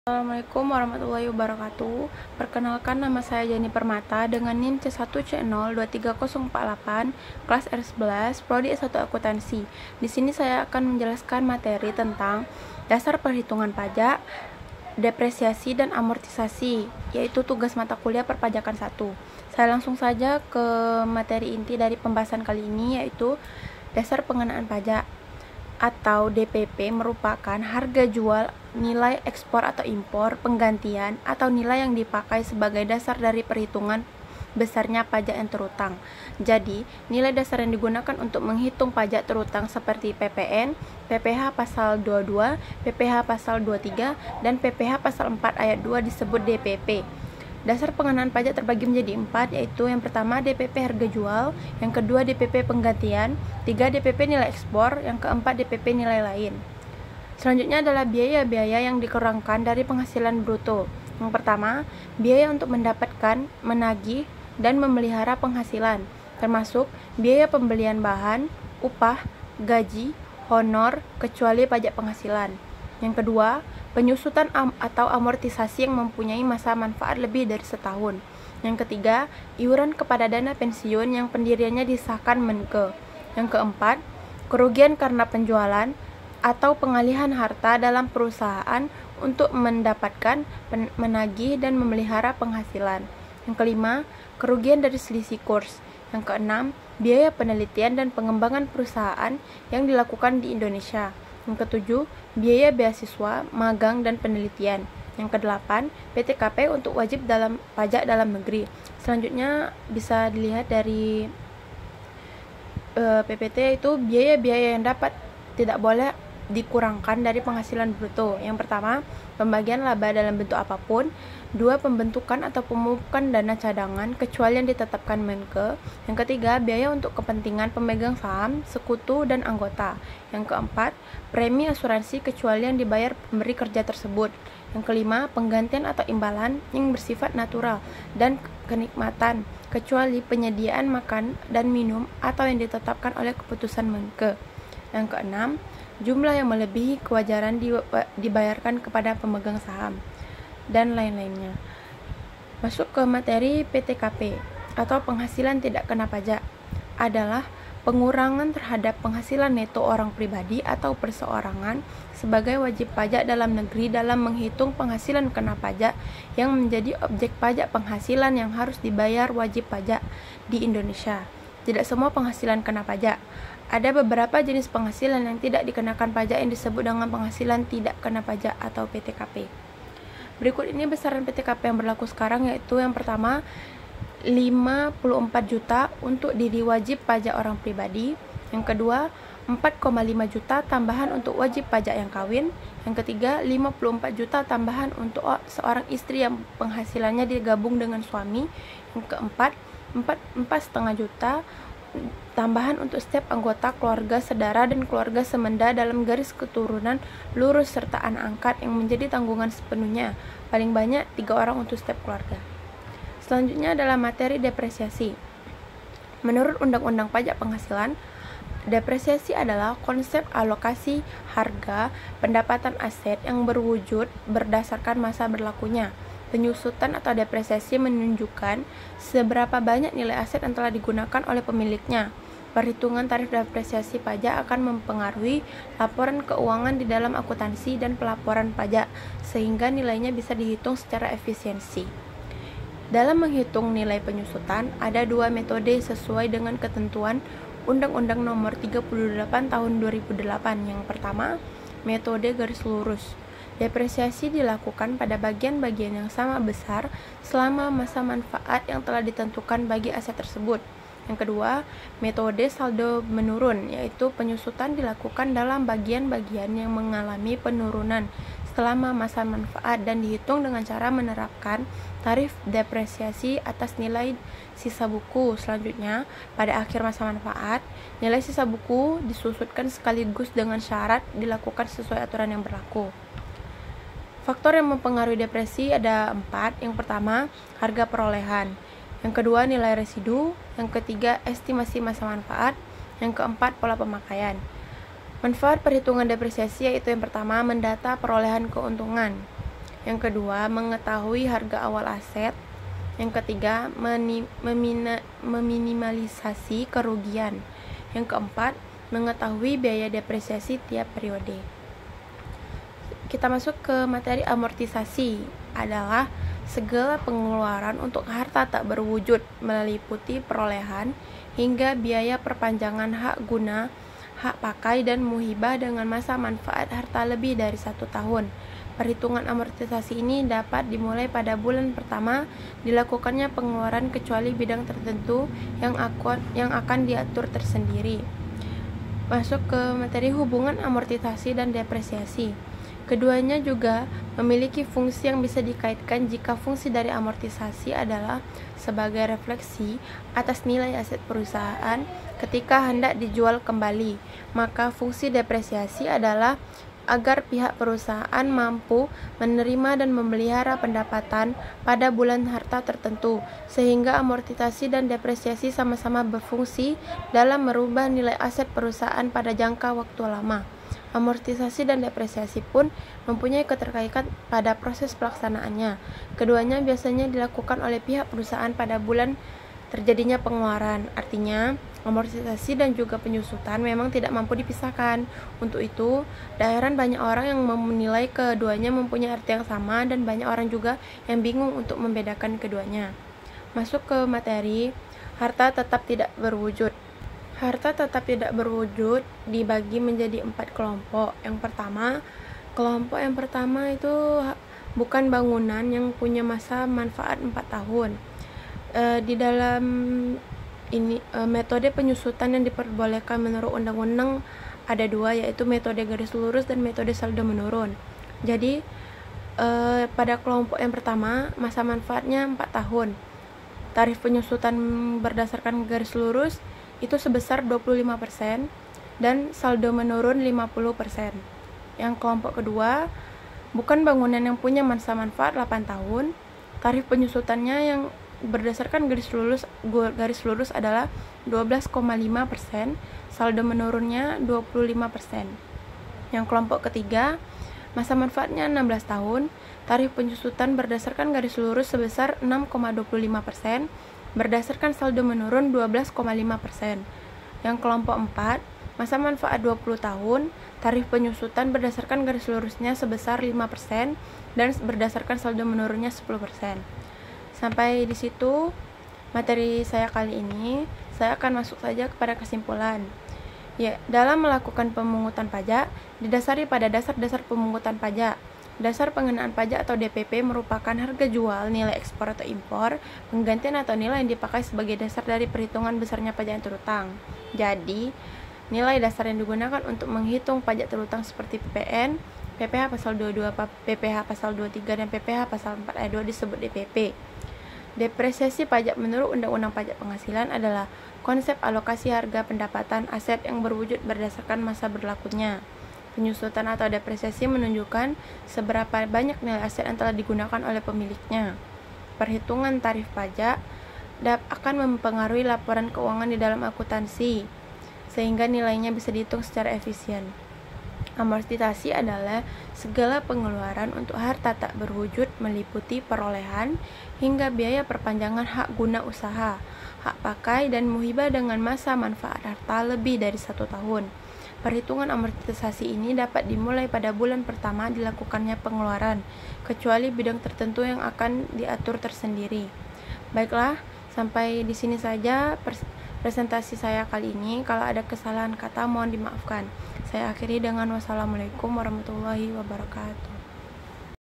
Assalamualaikum warahmatullahi wabarakatuh. Perkenalkan, nama saya Jani Permata dengan NIM C1C0230488, kelas R11, Prodi S1 Akuntansi. Di sini saya akan menjelaskan materi tentang dasar perhitungan pajak, depresiasi dan amortisasi, yaitu tugas mata kuliah perpajakan 1. Saya langsung saja ke materi inti dari pembahasan kali ini, yaitu dasar pengenaan pajak atau DPP merupakan harga jual, nilai ekspor atau impor, penggantian, atau nilai yang dipakai sebagai dasar dari perhitungan besarnya pajak yang terutang. Jadi, nilai dasar yang digunakan untuk menghitung pajak terutang seperti PPN, PPh pasal 22, PPh pasal 23, dan PPh pasal 4 ayat 2 disebut DPP. Dasar pengenaan pajak terbagi menjadi 4, yaitu yang pertama DPP harga jual, yang kedua DPP penggantian, 3 DPP nilai ekspor, yang keempat DPP nilai lain. Selanjutnya adalah biaya-biaya yang dikurangkan dari penghasilan bruto. Yang pertama, biaya untuk mendapatkan, menagih, dan memelihara penghasilan, termasuk biaya pembelian bahan, upah, gaji, honor, kecuali pajak penghasilan. Yang kedua, penyusutan atau amortisasi yang mempunyai masa manfaat lebih dari setahun. Yang ketiga, iuran kepada dana pensiun yang pendiriannya disahkan Menke. Yang keempat, kerugian karena penjualan atau pengalihan harta dalam perusahaan untuk mendapatkan, menagih, dan memelihara penghasilan. Yang kelima, kerugian dari selisih kurs. Yang keenam, biaya penelitian dan pengembangan perusahaan yang dilakukan di Indonesia. Yang ketujuh, biaya beasiswa, magang, dan penelitian. Yang kedelapan, PTKP untuk wajib dalam pajak dalam negeri. Selanjutnya bisa dilihat dari PPT, itu biaya-biaya yang tidak boleh dikurangkan dari penghasilan bruto. Yang pertama, pembagian laba dalam bentuk apapun. 2. Pembentukan atau pemupukan dana cadangan kecuali yang ditetapkan Menke. Yang ketiga, biaya untuk kepentingan pemegang saham, sekutu, dan anggota. Yang keempat, premi asuransi kecuali yang dibayar pemberi kerja tersebut. Yang kelima, penggantian atau imbalan yang bersifat natural dan kenikmatan kecuali penyediaan makan dan minum atau yang ditetapkan oleh keputusan Menke. Yang keenam, jumlah yang melebihi kewajaran dibayarkan kepada pemegang saham, dan lain-lainnya. Masuk ke materi PTKP atau penghasilan tidak kena pajak adalah pengurangan terhadap penghasilan neto orang pribadi atau perseorangan sebagai wajib pajak dalam negeri dalam menghitung penghasilan kena pajak yang menjadi objek pajak penghasilan yang harus dibayar wajib pajak di Indonesia. Tidak semua penghasilan kena pajak. Ada beberapa jenis penghasilan yang tidak dikenakan pajak yang disebut dengan penghasilan tidak kena pajak atau PTKP. Berikut ini besaran PTKP yang berlaku sekarang, yaitu yang pertama 54 juta untuk diri wajib pajak orang pribadi. Yang kedua, 4,5 juta tambahan untuk wajib pajak yang kawin. Yang ketiga, 54 juta tambahan untuk seorang istri yang penghasilannya digabung dengan suami. Yang keempat, 4,5 juta tambahan untuk setiap anggota keluarga sedara dan keluarga semenda dalam garis keturunan lurus serta anak angkat yang menjadi tanggungan sepenuhnya, paling banyak 3 orang untuk setiap keluarga. Selanjutnya adalah materi depresiasi. Menurut Undang-Undang Pajak Penghasilan, depresiasi adalah konsep alokasi harga pendapatan aset yang berwujud berdasarkan masa berlakunya. Penyusutan atau depresiasi menunjukkan seberapa banyak nilai aset yang telah digunakan oleh pemiliknya. Perhitungan tarif depresiasi pajak akan mempengaruhi laporan keuangan di dalam akuntansi dan pelaporan pajak, sehingga nilainya bisa dihitung secara efisiensi. Dalam menghitung nilai penyusutan, ada 2 metode sesuai dengan ketentuan Undang-Undang Nomor 38 Tahun 2008. Yang pertama, metode garis lurus. Depresiasi dilakukan pada bagian-bagian yang sama besar selama masa manfaat yang telah ditentukan bagi aset tersebut. Yang kedua, metode saldo menurun, yaitu penyusutan dilakukan dalam bagian-bagian yang mengalami penurunan selama masa manfaat dan dihitung dengan cara menerapkan tarif depresiasi atas nilai sisa buku. Selanjutnya, pada akhir masa manfaat, nilai sisa buku disusutkan sekaligus dengan syarat dilakukan sesuai aturan yang berlaku. Faktor yang mempengaruhi depresi ada 4. Yang pertama, harga perolehan. Yang kedua, nilai residu. Yang ketiga, estimasi masa manfaat. Yang keempat, pola pemakaian. Manfaat perhitungan depresiasi yaitu yang pertama, mendata perolehan keuntungan. Yang kedua, mengetahui harga awal aset. Yang ketiga, meminimalisasi kerugian. Yang keempat, mengetahui biaya depresiasi tiap periode. Kita masuk ke materi amortisasi, adalah segala pengeluaran untuk harta tak berwujud meliputi perolehan hingga biaya perpanjangan hak guna, hak pakai, dan muhibah dengan masa manfaat harta lebih dari 1 tahun. Perhitungan amortisasi ini dapat dimulai pada bulan pertama dilakukannya pengeluaran kecuali bidang tertentu yang akan diatur tersendiri. Masuk ke materi hubungan amortisasi dan depresiasi. Keduanya juga memiliki fungsi yang bisa dikaitkan jika fungsi dari amortisasi adalah sebagai refleksi atas nilai aset perusahaan ketika hendak dijual kembali, maka fungsi depresiasi adalah agar pihak perusahaan mampu menerima dan memelihara pendapatan pada bulan harta tertentu, sehingga amortisasi dan depresiasi sama-sama berfungsi dalam merubah nilai aset perusahaan pada jangka waktu lama. Amortisasi dan depresiasi pun mempunyai keterkaitan pada proses pelaksanaannya. Keduanya biasanya dilakukan oleh pihak perusahaan pada bulan terjadinya pengeluaran. Artinya, amortisasi dan juga penyusutan memang tidak mampu dipisahkan. Untuk itu, tak heran banyak orang yang menilai keduanya mempunyai arti yang sama dan banyak orang juga yang bingung untuk membedakan keduanya. Masuk ke materi harta tetap tidak berwujud. Harta tetap tidak berwujud dibagi menjadi 4 kelompok. Kelompok yang pertama itu bukan bangunan yang punya masa manfaat 4 tahun. Di dalam ini metode penyusutan yang diperbolehkan menurut undang-undang ada 2, yaitu metode garis lurus dan metode saldo menurun. Jadi pada kelompok yang pertama masa manfaatnya 4 tahun. Tarif penyusutan berdasarkan garis lurus itu sebesar 25% dan saldo menurun 50%. Yang kelompok kedua, bukan bangunan yang punya masa manfaat 8 tahun. Tarif penyusutannya yang berdasarkan garis lurus adalah 12,5%, saldo menurunnya 25%. Yang kelompok ketiga, masa manfaatnya 16 tahun. Tarif penyusutan berdasarkan garis lurus sebesar 6,25%. Berdasarkan saldo menurun 12,5%. Yang kelompok 4, masa manfaat 20 tahun, tarif penyusutan berdasarkan garis lurusnya sebesar 5% dan berdasarkan saldo menurunnya 10%. Sampai di situ materi saya kali ini. Saya akan masuk saja kepada kesimpulan. Ya, dalam melakukan pemungutan pajak didasari pada dasar-dasar pemungutan pajak. Dasar pengenaan pajak atau DPP merupakan harga jual, nilai ekspor atau impor, penggantian atau nilai yang dipakai sebagai dasar dari perhitungan besarnya pajak yang terutang. Jadi, nilai dasar yang digunakan untuk menghitung pajak terutang seperti PPN, PPh pasal 22, PPh pasal 23, dan PPh pasal 4 ayat 2 disebut DPP. Depresiasi pajak menurut Undang-Undang Pajak Penghasilan adalah konsep alokasi harga pendapatan aset yang berwujud berdasarkan masa berlakunya. Penyusutan atau depresiasi menunjukkan seberapa banyak nilai aset yang telah digunakan oleh pemiliknya. Perhitungan tarif pajak akan mempengaruhi laporan keuangan di dalam akuntansi, sehingga nilainya bisa dihitung secara efisien. Amortisasi adalah segala pengeluaran untuk harta tak berwujud meliputi perolehan hingga biaya perpanjangan hak guna usaha, hak pakai, dan muhibah dengan masa manfaat harta lebih dari 1 tahun. Perhitungan amortisasi ini dapat dimulai pada bulan pertama dilakukannya pengeluaran, kecuali bidang tertentu yang akan diatur tersendiri. Baiklah, sampai di sini saja presentasi saya kali ini. Kalau ada kesalahan kata mohon dimaafkan. Saya akhiri dengan wassalamualaikum warahmatullahi wabarakatuh.